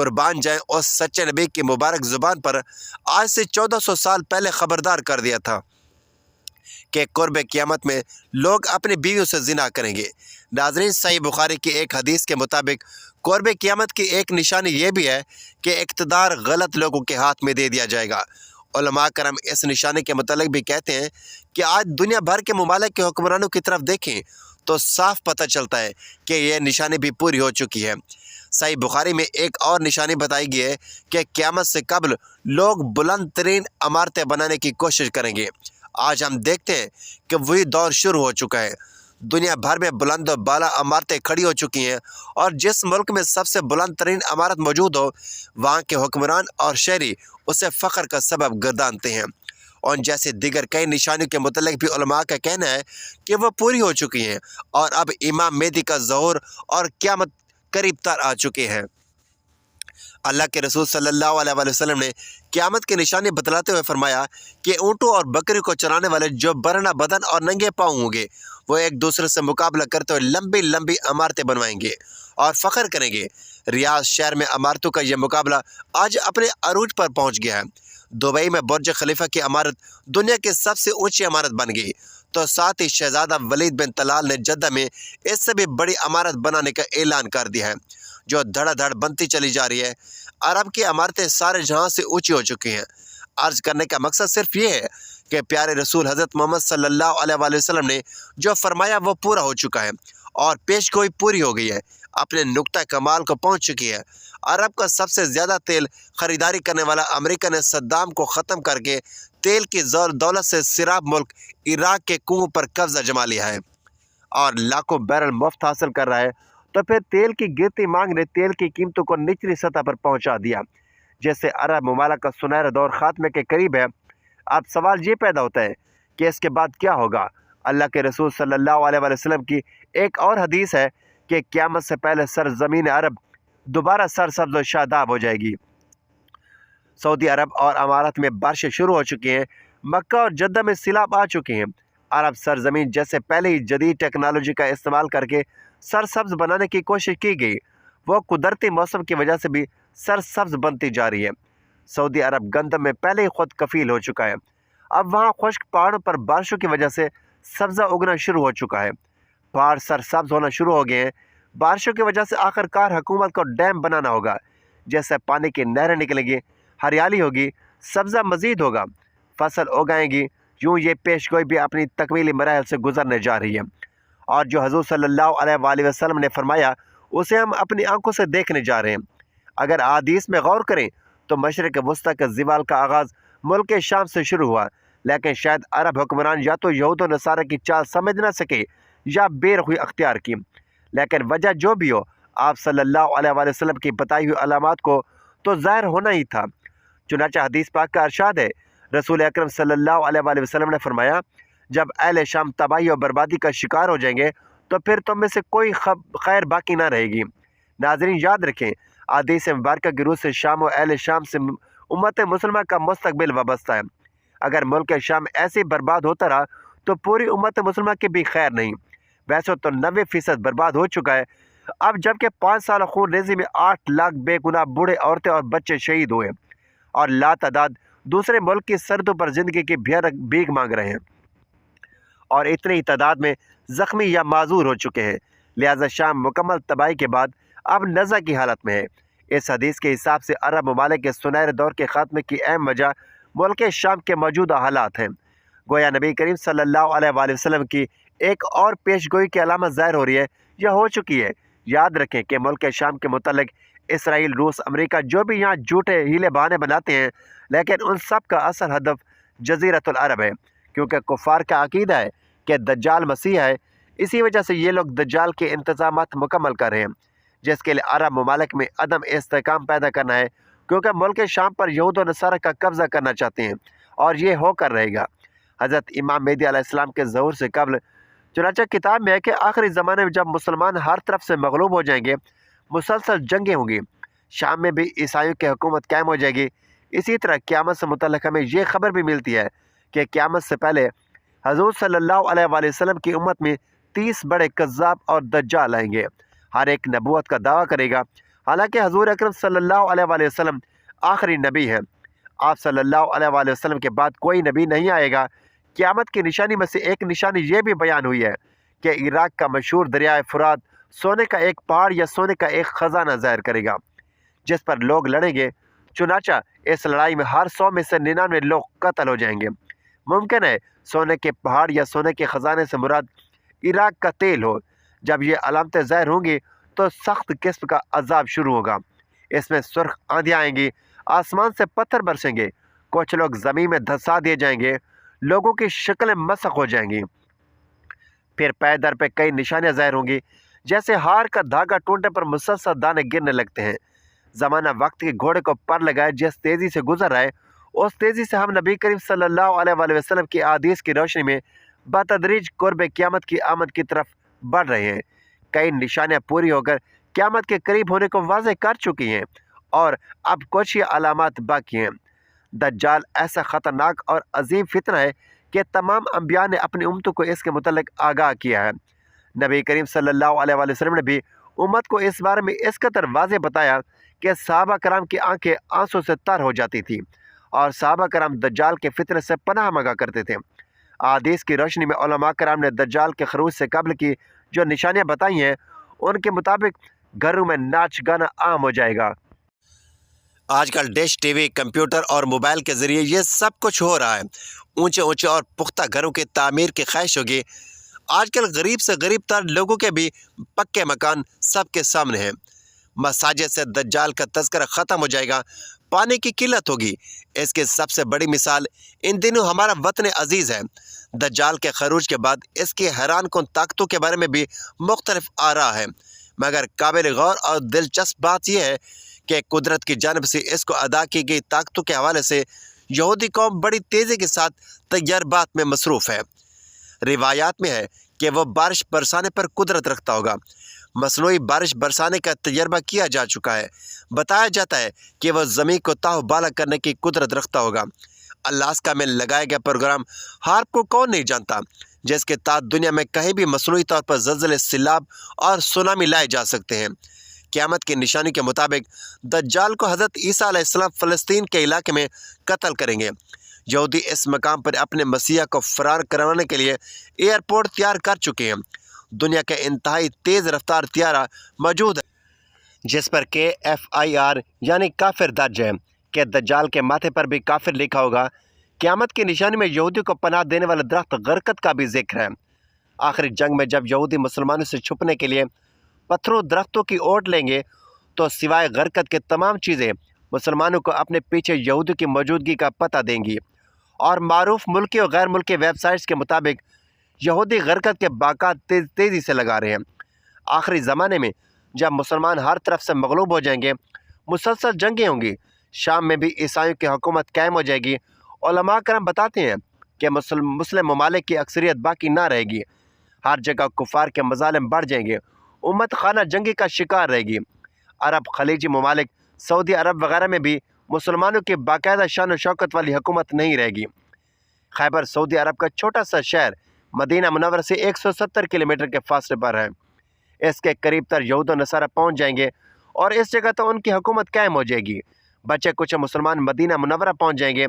قربان جائیں اس سچے نبی کی مبارک زبان پر آج سے 1400 سال پہلے خبردار کر دیا تھا کہ قرب قیامت میں لوگ اپنی بیویوں سے زنا کریں گے۔ ناظرین، صحیح بخاری کی ایک حدیث کے مطابق قرب قیامت کی ایک نشانی یہ بھی ہے کہ اقتدار غلط لوگوں کے ہاتھ میں دے دیا جائے گا۔ علماء کرام اس نشانی کے متعلق بھی کہتے ہیں کہ آج دنیا بھر کے ممالک کے حکمرانوں کی طرف دیکھیں تو صاف پتہ چلتا ہے کہ یہ نشانی بھی پوری ہو چکی ہے۔ صحیح بخاری میں ایک اور نشانی بتائی گئی ہے کہ قیامت سے قبل لوگ بلند ترین عمارتیں بنانے کی کوشش کریں گے۔ آج ہم دیکھتے ہیں کہ وہی دور شروع ہو چکا ہے۔ دنیا بھر میں بلند و بالا عمارتیں کھڑی ہو چکی ہیں، اور جس ملک میں سب سے بلند ترین عمارت موجود ہو وہاں کے حکمران اور شہری اسے فخر کا سبب گردانتے ہیں۔ ان جیسے دیگر کئی نشانیوں کے متعلق بھی علماء کا کہنا ہے کہ وہ پوری ہو چکی ہیں، اور اب امام مہدی کا ظہور اور قیامت قریب تر آ چکے ہیں۔ اللہ کے رسول صلی اللہ علیہ وآلہ وسلم نے قیامت کی نشانی بتلاتے ہوئے فرمایا کہ اونٹوں اور بکری کو چرانے والے جو برہنہ بدن اور ننگے پاؤں ہوں گے وہ ایک دوسرے سے مقابلہ کرتے ہوئے لمبی لمبی عمارتیں بنوائیں گے اور فخر کریں گے۔ ریاض شہر میں عمارتوں کا یہ مقابلہ آج اپنے عروج پر پہنچ گیا ہے۔ دبئی میں برج خلیفہ کی عمارت دنیا کی سب سے اونچی عمارت بن گئی، تو ساتھ ہی شہزادہ ولید بن طلال نے جدہ میں اس سے بھی بڑی عمارت بنانے کا اعلان کر دیا ہے، جو دھڑا دھڑ بنتی چلی جا رہی ہے۔ عرب کی عمارتیں سارے جہاں سے اونچی ہو چکی ہیں۔ عرض کرنے کا مقصد صرف یہ ہے کہ پیارے رسول حضرت محمد صلی اللہ علیہ وآلہ وسلم نے جو فرمایا وہ پورا ہو چکا ہے، اور پیش گوئی پوری ہو گئی ہے، اپنے نقطہ کمال کو پہنچ چکی ہے۔ عرب کا سب سے زیادہ تیل خریداری کرنے والا امریکہ نے صدام کو ختم کر کے تیل کی زور دولت سے سیراب ملک عراق کے کنووں پر قبضہ جما لیا ہے اور لاکھوں بیرل مفت حاصل کر رہا ہے، تو پھر تیل کی گرتی مانگ نے تیل کی قیمتوں کو نچلی سطح پر پہنچا دیا، جس سے عرب ممالک کا سنہرا دور خاتمے کے قریب ہے۔ اب سوال یہ پیدا ہوتا ہے کہ اس کے بعد کیا ہوگا؟ اللہ کے رسول صلی اللہ علیہ وآلہ وسلم کی ایک اور حدیث ہے کہ قیامت سے پہلے سرزمین عرب دوبارہ سرسبز و شاداب ہو جائے گی۔ سعودی عرب اور امارات میں بارشیں شروع ہو چکی ہیں، مکہ اور جدہ میں سیلاب آ چکے ہیں۔ عرب سرزمین جیسے پہلے ہی جدید ٹیکنالوجی کا استعمال کر کے سرسبز بنانے کی کوشش کی گئی، وہ قدرتی موسم کی وجہ سے بھی سرسبز بنتی جا رہی ہے۔ سعودی عرب گندم میں پہلے ہی خود کفیل ہو چکا ہے، اب وہاں خشک پہاڑوں پر بارشوں کی وجہ سے سبزہ اگنا شروع ہو چکا ہے، پہاڑ سرسبز ہونا شروع ہو گئے ہیں۔ بارشوں کی وجہ سے آخر کار حکومت کو ڈیم بنانا ہوگا، جیسے پانی کی نہریں نکلیں گی، ہریالی ہوگی، سبزہ مزید ہوگا، فصل اگائیں گی۔ یوں یہ پیش گوئی بھی اپنی تکمیلی مراحل سے گزرنے جا رہی ہے، اور جو حضور صلی اللہ علیہ وآلہ وسلم نے فرمایا اسے ہم اپنی آنکھوں سے دیکھنے جا رہے ہیں۔ اگر احادیث میں غور کریں تو مشرق وسطیٰ کے زوال کا آغاز ملک شام سے شروع ہوا، لیکن شاید عرب حکمران یا تو یہود و نصارہ کی چال سمجھ نہ سکے یا بے رخی اختیار کی، لیکن وجہ جو بھی ہو آپ صلی اللہ علیہ وآلہ وسلم کی بتائی ہوئی علامات کو تو ظاہر ہونا ہی تھا۔ چنانچہ حدیث پاک کا ارشاد ہے، رسول اکرم صلی اللہ علیہ وآلہ وسلم نے فرمایا، جب اہل شام تباہی اور بربادی کا شکار ہو جائیں گے تو پھر تم میں سے کوئی خیر باقی نہ رہے گی۔ ناظرین یاد رکھیں، حدیث مبارکہ کی روح سے شام و اہل شام سے امت مسلمہ کا مستقبل وابستہ ہے۔ اگر ملک شام ایسے برباد ہوتا رہا تو پوری امت مسلمہ کی بھی خیر نہیں۔ ویسے تو 90% برباد ہو چکا ہے، اب جبکہ 5 سال خون ریزی میں 8 لاکھ بے گناہ بوڑھے، عورتیں اور بچے شہید ہوئے، اور لا تعداد دوسرے ملک کی سرحدوں پر زندگی کی بھیک مانگ رہے ہیں، اور اتنی ہی تعداد میں زخمی یا معذور ہو چکے ہیں۔ لہذا شام مکمل تباہی کے بعد اب نزع کی حالت میں ہے۔ اس حدیث کے حساب سے عرب ممالک کے سنہرے دور کے خاتمے کی اہم وجہ ملک شام کے موجودہ حالات ہیں۔ گویا نبی کریم صلی اللہ علیہ وآلہ وسلم کی ایک اور پیش گوئی کی علامت ظاہر ہو رہی ہے یا ہو چکی ہے۔ یاد رکھیں کہ ملک شام کے متعلق اسرائیل، روس، امریکہ جو بھی یہاں جھوٹے ہیلے بہانے بناتے ہیں، لیکن ان سب کا اصل ہدف جزیرۃ العرب ہے، کیونکہ کفار کا عقیدہ ہے کہ دجال مسیح ہے۔ اسی وجہ سے یہ لوگ دجال کے انتظامات مکمل کر رہے ہیں، جس کے لیے عرب ممالک میں عدم استحکام پیدا کرنا ہے، کیونکہ ملک شام پر یہود و نصارہ کا قبضہ کرنا چاہتے ہیں، اور یہ ہو کر رہے گا۔ حضرت امام مہدی علیہ السلام کے ظہور سے قبل چنانچہ کتاب میں ہے کہ آخری زمانے میں جب مسلمان ہر طرف سے مغلوب ہو جائیں گے، مسلسل جنگیں ہوں گی، شام میں بھی عیسائیوں کی حکومت قائم ہو جائے گی۔ اسی طرح قیامت سے متعلق ہمیں یہ خبر بھی ملتی ہے کہ قیامت سے پہلے حضور صلی اللہ علیہ وآلہ وسلم کی امت میں 30 بڑے کذاب اور دجال آئیں گے۔ ہر ایک نبوت کا دعویٰ کرے گا، حالانکہ حضور اکرم صلی اللہ علیہ وآلہ وسلم آخری نبی ہیں۔ آپ صلی اللہ علیہ وآلہ وسلم کے بعد کوئی نبی نہیں آئے گا۔ قیامت کی نشانی میں سے ایک نشانی یہ بھی بیان ہوئی ہے کہ عراق کا مشہور دریائے فرات سونے کا ایک پہاڑ یا سونے کا ایک خزانہ ظاہر کرے گا جس پر لوگ لڑیں گے۔ چنانچہ اس لڑائی میں ہر 100 میں سے 99 لوگ قتل ہو جائیں گے۔ ممکن ہے سونے کے پہاڑ یا سونے کے خزانے سے مراد عراق کا تیل ہو۔ جب یہ علامتیں ظاہر ہوں گی تو سخت قسم کا عذاب شروع ہوگا۔ اس میں سرخ آندھیاں آئیں گی، آسمان سے پتھر برسیں گے، کچھ لوگ زمین میں دھسا دیے جائیں گے، لوگوں کی شکلیں مسخ ہو جائیں گی۔ پھر پے در پہ کئی نشانیاں ظاہر ہوں گی، جیسے ہار کا دھاگا ٹوٹنے پر مسلسل دانے گرنے لگتے ہیں۔ زمانہ وقت کے گھوڑے کو پر لگائے جس تیزی سے گزر رہا ہے، اس تیزی سے ہم نبی کریم صلی اللہ علیہ وآلہ وسلم کی احادیث کی روشنی میں بتدریج قرب قیامت کی آمد کی طرف بڑھ رہے ہیں۔ کئی نشانیاں پوری ہو کر قیامت کے قریب ہونے کو واضح کر چکی ہیں اور اب کچھ ہی علامات باقی ہیں۔ دجال ایسا خطرناک اور عظیم فتنہ ہے کہ تمام انبیاء نے اپنی امتوں کو اس کے متعلق آگاہ کیا ہے۔ نبی کریم صلی اللہ علیہ وآلہ وسلم نے بھی امت کو اس بارے میں اس قدر واضح بتایا کہ صحابہ کرام کی آنکھیں آنسوں سے تر ہو جاتی تھی اور صحابہ کرام دجال کے فتنے سے پناہ مانگا کرتے تھے۔ احادیث کی روشنی میں علماء کرام نے دجال کے خروج سے قبل کی جو نشانیاں بتائی ہیں، ان کے مطابق گھروں میں ناچ گانا عام ہو جائے گا۔ آج کل ڈش ٹی وی، کمپیوٹر اور موبائل کے ذریعے یہ سب کچھ ہو رہا ہے۔ اونچے اونچے اور پختہ گھروں کی تعمیر کی خواہش ہوگی۔ آج کل غریب سے غریب تر لوگوں کے بھی پکے مکان سب کے سامنے ہیں۔ مساجد سے دجال کا تذکرہ ختم ہو جائے گا۔ پانی کی قلت ہوگی۔ اس کی سب سے بڑی مثال ان دنوں ہمارا وطن عزیز ہے۔ دجال کے خروج کے بعد اس کی حیران کن طاقتوں کے بارے میں بھی مختلف آراء ہے، مگر قابل غور اور دلچسپ بات یہ ہے کہ قدرت کی جانب سے اس کو عطا کی گئی طاقتوں کے حوالے سے یہودی قوم بڑی تیزی کے ساتھ تجربات میں مصروف ہے۔ روایات میں ہے کہ وہ بارش برسانے پر قدرت رکھتا ہوگا۔ مصنوعی بارش برسانے کا تجربہ کیا جا چکا ہے۔ بتایا جاتا ہے کہ وہ زمین کو تاہ بالا کرنے کی قدرت رکھتا ہوگا۔ الاسکا میں لگایا گیا پروگرام ہارپ کو کون نہیں جانتا، جس کے تحت دنیا میں کہیں بھی مصنوعی طور پر زلزلے، سیلاب اور سونامی لائے جا سکتے ہیں۔ قیامت کی نشانی کے مطابق دجال کو حضرت عیسیٰ علیہ السلام فلسطین کے علاقے میں قتل کریں گے۔ یہودی اس مقام پر اپنے مسیح کو فرار کروانے کے لیے ایئرپورٹ تیار کر چکے ہیں۔ دنیا کا انتہائی تیز رفتار طیارہ موجود ہے جس پر KFIR یعنی کافر درج ہے کہ دجال کے ماتھے پر بھی کافر لکھا ہوگا۔ قیامت کی نشانی میں یہودی کو پناہ دینے والا درخت غرقت کا بھی ذکر ہے۔ آخری جنگ میں جب یہودی مسلمانوں سے چھپنے کے لیے پتھروں درختوں کی اوٹ لیں گے تو سوائے غرقت کے تمام چیزیں مسلمانوں کو اپنے پیچھے یہودی کی موجودگی کا پتہ دیں گی، اور معروف ملکی اور غیر ملکی ویب سائٹس کے مطابق یہودی غرقت کے باقات تیزی سے لگا رہے ہیں۔ آخری زمانے میں جب مسلمان ہر طرف سے مغلوب ہو جائیں گے، مسلسل جنگیں ہوں گی، شام میں بھی عیسائیوں کی حکومت قائم ہو جائے گی۔ علماء کرام بتاتے ہیں کہ مسلم ممالک کی اکثریت باقی نہ رہے گی، ہر جگہ کفار کے مظالم بڑھ جائیں گے، امت خانہ جنگی کا شکار رہے گی۔ عرب خلیجی ممالک، سعودی عرب وغیرہ میں بھی مسلمانوں کی باقاعدہ شان و شوکت والی حکومت نہیں رہے گی۔ خیبر سعودی عرب کا چھوٹا سا شہر مدینہ منورہ سے 170 کلومیٹر کے فاصلے پر ہے۔ اس کے قریب تر یہود و نصارہ پہنچ جائیں گے اور اس جگہ تو ان کی حکومت قائم ہو جائے گی۔ بچے کچھ مسلمان مدینہ منورہ پہنچ جائیں گے۔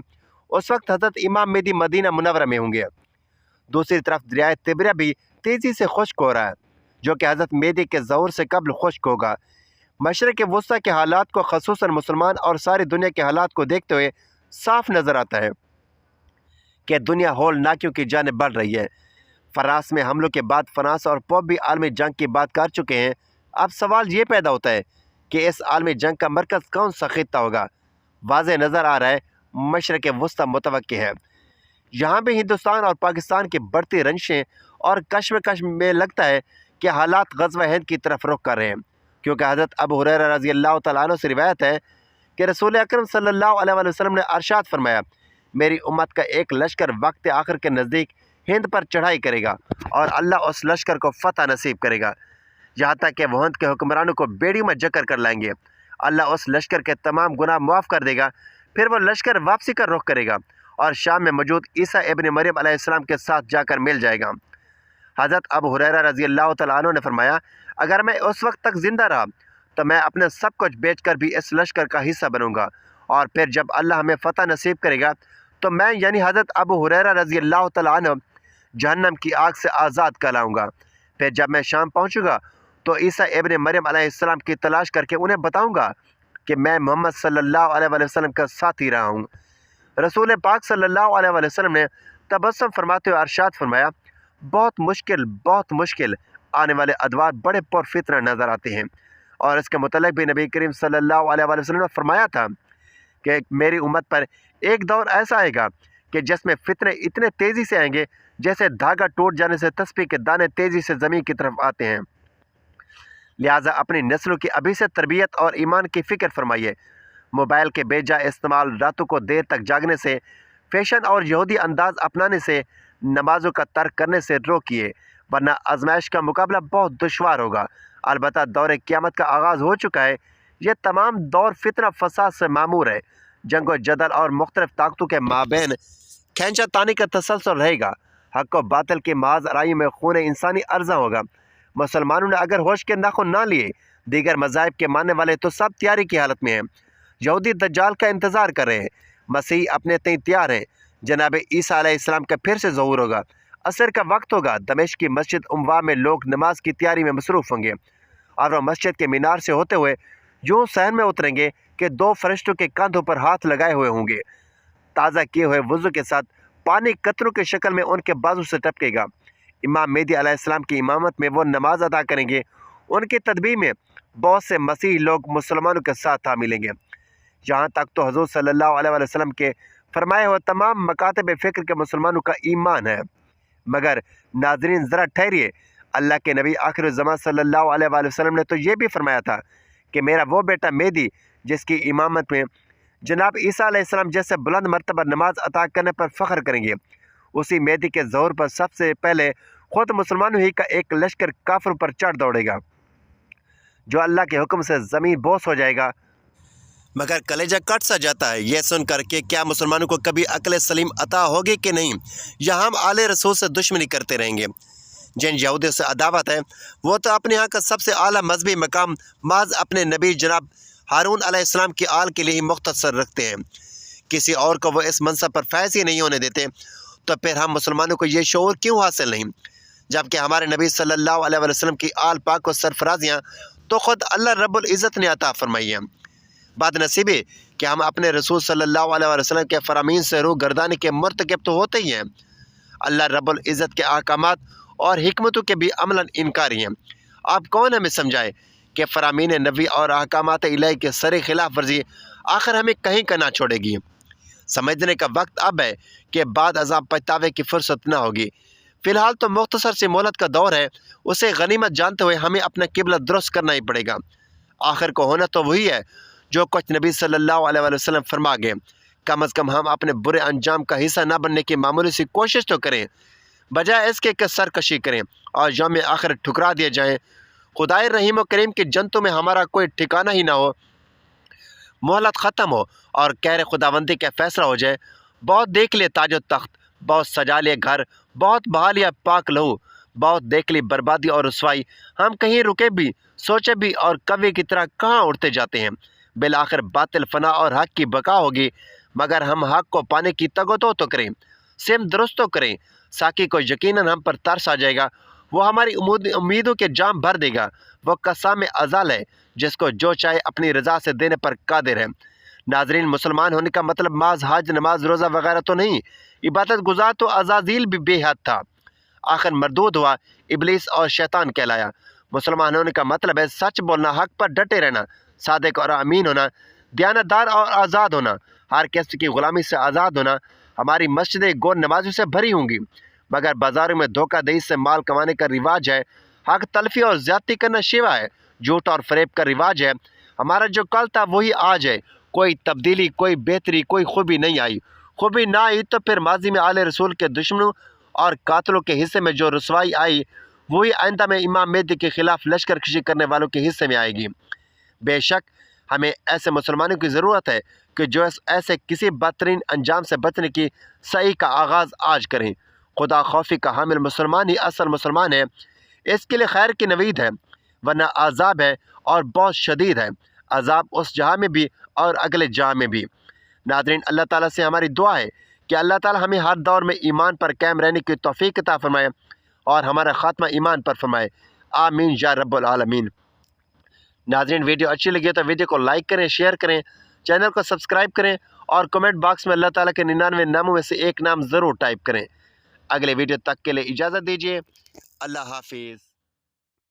اس وقت حضرت امام مہدی مدینہ منورہ میں ہوں گے۔ دوسری طرف دریائے تبریہ بھی تیزی سے خشک ہو رہا ہے، جو کہ حضرت مہدی کے ظہور سے قبل خشک ہوگا۔ مشرق وسطیٰ کے حالات کو، خصوصاً مسلمان اور ساری دنیا کے حالات کو دیکھتے ہوئے صاف نظر آتا ہے کہ دنیا ہولناکیوں کی جانب بڑھ رہی ہے۔ فرانس میں حملوں کے بعد فرانس اور پوپ بھی عالمی جنگ کی بات کر چکے ہیں۔ اب سوال یہ پیدا ہوتا ہے کہ اس عالمی جنگ کا مرکز کون سا خطہ ہوگا؟ واضح نظر آ رہا ہے مشرق وسطیٰ متوقع ہے۔ یہاں بھی ہندوستان اور پاکستان کی بڑھتی رنجشیں اور کشمکش میں لگتا ہے کہ حالات غزوہ ہند کی طرف رخ کر رہے ہیں، کیونکہ حضرت ابو ہریرہ رضی اللہ تعالیٰ عنہ سے روایت ہے کہ رسول اکرم صلی اللہ علیہ وآلہ وسلم نے ارشاد فرمایا، میری امت کا ایک لشکر وقت آخر کے نزدیک ہند پر چڑھائی کرے گا اور اللہ اس لشکر کو فتح نصیب کرے گا، یہاں تک کہ وہ ہند کے حکمرانوں کو بیڑیوں میں جکر کر لائیں گے۔ اللہ اس لشکر کے تمام گناہ معاف کر دے گا، پھر وہ لشکر واپسی کا رخ کرے گا اور شام میں موجود عیسیٰ ابن مریم علیہ السلام کے ساتھ جا کر مل جائے گا۔ حضرت ابو ہریرہ رضی اللہ تعالیٰ عنہ نے فرمایا، اگر میں اس وقت تک زندہ رہا تو میں اپنے سب کچھ بیچ کر بھی اس لشکر کا حصہ بنوں گا، اور پھر جب اللہ ہمیں فتح نصیب کرے گا تو میں یعنی حضرت ابو ہریرہ رضی اللہ تعالیٰ عنہ جہنم کی آگ سے آزاد کراؤں گا۔ پھر جب میں شام پہنچوں گا تو عیسیٰ ابن مریم علیہ السلام کی تلاش کر کے انہیں بتاؤں گا کہ میں محمد صلی اللہ علیہ وسلم کا ساتھی رہا ہوں۔ رسول پاک صلی اللہ علیہ وسلم نے تبسم فرماتے ہوئے ارشاد فرمایا، بہت مشکل آنے والے ادوار بڑے پرفتنہ نظر آتے ہیں، اور اس کے متعلق بھی نبی کریم صلی اللہ علیہ وسلم نے فرمایا تھا کہ میری امت پر ایک دور ایسا آئے گا کہ جس میں فتنے اتنے تیزی سے آئیں گے جیسے دھاگا ٹوٹ جانے سے تسبیح کے دانے تیزی سے زمین کی طرف آتے ہیں۔ لہٰذا اپنی نسلوں کی ابھی سے تربیت اور ایمان کی فکر فرمائیے۔ موبائل کے بے جا استعمال، راتوں کو دیر تک جاگنے سے، فیشن اور یہودی انداز اپنانے سے، نمازوں کا ترک کرنے سے روکیے، ورنہ آزمائش کا مقابلہ بہت دشوار ہوگا۔ البتہ دور قیامت کا آغاز ہو چکا ہے۔ یہ تمام دور فتنہ فساد سے معمور ہے۔ جنگ و جدل اور مختلف طاقتوں کے مابین کھینچا تانی کا تسلسل رہے گا۔ حق و باطل کی محض آرائی میں خون انسانی ارزاں ہوگا۔ مسلمانوں نے اگر ہوش کے ناخن نہ لیے، دیگر مذاہب کے ماننے والے تو سب تیاری کی حالت میں ہیں۔ یہودی دجال کا انتظار کر رہے ہیں، مسیح اپنے تئیں تیار ہیں۔ جناب عیسیٰ علیہ السلام کا پھر سے ظہور ہوگا۔ عصر کا وقت ہوگا۔ دمشق کی مسجد اموا میں لوگ نماز کی تیاری میں مصروف ہوں گے، اور وہ مسجد کے مینار سے ہوتے ہوئے یوں صحن میں اتریں گے کہ دو فرشتوں کے کاندھوں پر ہاتھ لگائے ہوئے ہوں گے۔ تازہ کیے ہوئے وضو کے ساتھ پانی قطروں کی شکل میں ان کے بازو سے ٹپکے گا۔ امام مہدی علیہ السلام کی امامت میں وہ نماز ادا کریں گے۔ ان کی تدبیر میں بہت سے مسیحی لوگ مسلمانوں کے ساتھ آ ملیں گے۔ یہاں تک تو حضور صلی اللہ علیہ وسلم کے فرمائے ہوئے تمام مکاتب فکر کے مسلمانوں کا ایمان ہے۔ مگر ناظرین ذرا ٹھہریے، اللہ کے نبی آخر الزمان صلی اللہ علیہ وسلم نے تو یہ بھی فرمایا تھا کہ میرا وہ بیٹا مہدی جس کی امامت میں جناب عیسیٰ علیہ السلام جیسے بلند مرتبہ نماز عطا کرنے پر فخر کریں گے، اسی مہدی کے ظہور پر سب سے پہلے خود مسلمانوں ہی کا ایک لشکر کافر پر چڑھ دوڑے گا، جو اللہ کے حکم سے زمین بوس ہو جائے گا۔ مگر کلیجہ کٹ سا جاتا ہے یہ سن کر کہ کیا مسلمانوں کو کبھی عقل سلیم عطا ہوگی کہ نہیں، یا ہم آل رسول سے دشمنی کرتے رہیں گے۔ جن یہودیوں سے عداوت ہے وہ تو اپنے ہاں کا سب سے اعلیٰ مذہبی مقام محض اپنے نبی جناب ہارون علیہ السلام کی آل کے لیے ہی مختصر رکھتے ہیں، کسی اور کو وہ اس منصب پر فائز ہی نہیں ہونے دیتے۔ تو پھر ہم مسلمانوں کو یہ شعور کیوں حاصل نہیں، جبکہ ہمارے نبی صلی اللہ علیہ وسلم کی آل پاک کو سرفرازیاں تو خود اللہ رب العزت نے عطا فرمائی ہیں۔ بد نصیبی کہ ہم اپنے رسول صلی اللہ علیہ وسلم کے فرامین سے روح گردانی کے مرتکب تو ہوتے ہی ہیں۔ اللہ رب العزت کے احکامات اور حکمتوں کے بھی عملاً انکاری ہیں۔ آپ کون ہمیں سمجھائے کہ فرامین نبی اور احکامات الہی کے سر خلاف ورزی آخر ہمیں کہیں کا نہ چھوڑے گی۔ سمجھنے کا وقت اب ہے کہ بعد عذاب پچھتاوے کی فرصت نہ ہوگی۔ فی الحال تو مختصر سی مہلت کا دور ہے، اسے غنیمت جانتے ہوئے ہمیں اپنا قبلہ درست کرنا ہی پڑے گا۔ آخر کو ہونا تو وہی ہے جو کچھ نبی صلی اللہ علیہ وسلم فرما گئے۔ کم از کم ہم اپنے برے انجام کا حصہ نہ بننے کی معمولی سی کوشش تو کریں، بجائے اس کے کہ سرکشی کریں اور یوم آخر ٹھکرا دیے جائیں۔ خدائے رحیم و کریم کی جنتوں میں ہمارا کوئی ٹھکانہ ہی نہ ہو، مہلت ختم ہو اور کہر خداوندی کا فیصلہ ہو جائے۔ بہت دیکھ لیے تاج و تخت، بہت سجا لیے گھر، بہت بہا لیا پاک لہو، بہت دیکھ لی بربادی اور رسوائی۔ ہم کہیں رکے بھی، سوچے بھی اور کوے کی طرح کہاں اڑتے جاتے ہیں۔ بالآخر باطل فنا اور حق کی بقا ہوگی، مگر ہم حق کو پانے کی تگ و دو تو کریں، سمت درست تو کریں۔ ساقی کو یقیناً ہم پر ترس آ جائے گا، وہ ہماری امیدوں کے جام بھر دے گا۔ وہ قسام ازل ہے جس کو جو چاہے اپنی رضا سے دینے پر قادر ہے۔ ناظرین، مسلمان ہونے کا مطلب محض حج، نماز، روزہ وغیرہ تو نہیں۔ عبادت گزار تو عزازیل بھی بے حد تھا، آخر مردود ہوا، ابلیس اور شیطان کہلایا۔ مسلمان ہونے کا مطلب ہے سچ بولنا، حق پر ڈٹے رہنا، صادق اور امین ہونا، دیانتدار اور آزاد ہونا، ہر قسم کی غلامی سے آزاد ہونا۔ ہماری مسجدیں گور نمازیوں سے بھری ہوں گی، مگر بازاروں میں دھوکہ دہی سے مال کمانے کا رواج ہے، حق تلفی اور زیادتی کرنا شیوا ہے، جھوٹ اور فریب کا رواج ہے۔ ہمارا جو کل تھا وہی آج ہے، کوئی تبدیلی، کوئی بہتری، کوئی خوبی نہیں آئی۔ خوبی نہ آئی تو پھر ماضی میں آل رسول کے دشمنوں اور قاتلوں کے حصے میں جو رسوائی آئی وہی آئندہ میں امام مہدی کے خلاف لشکر کشی کرنے والوں کے حصے میں آئے گی۔ بے شک ہمیں ایسے مسلمانوں کی ضرورت ہے کہ جو ایسے کسی بدترین انجام سے بچنے کی سعی کا آغاز آج کریں۔ خدا خوفی کا حامل مسلمان ہی اصل مسلمان ہے، اس کے لیے خیر کی نوید ہے۔ ورنہ عذاب ہے اور بہت شدید ہے، عذاب اس جہاں میں بھی اور اگلے جہاں میں بھی۔ ناظرین، اللہ تعالیٰ سے ہماری دعا ہے کہ اللہ تعالیٰ ہمیں ہر دور میں ایمان پر قائم رہنے کی توفیق عطا فرمائے اور ہمارا خاتمہ ایمان پر فرمائے، آمین یا رب العالمین۔ ناظرین، ویڈیو اچھی لگی تو ویڈیو کو لائک کریں، شیئر کریں، چینل کو سبسکرائب کریں اور کمنٹ باکس میں اللہ تعالیٰ کے 99 ناموں میں سے ایک نام ضرور ٹائپ کریں۔ اگلے ویڈیو تک کے لیے اجازت دیجیے، اللہ حافظ۔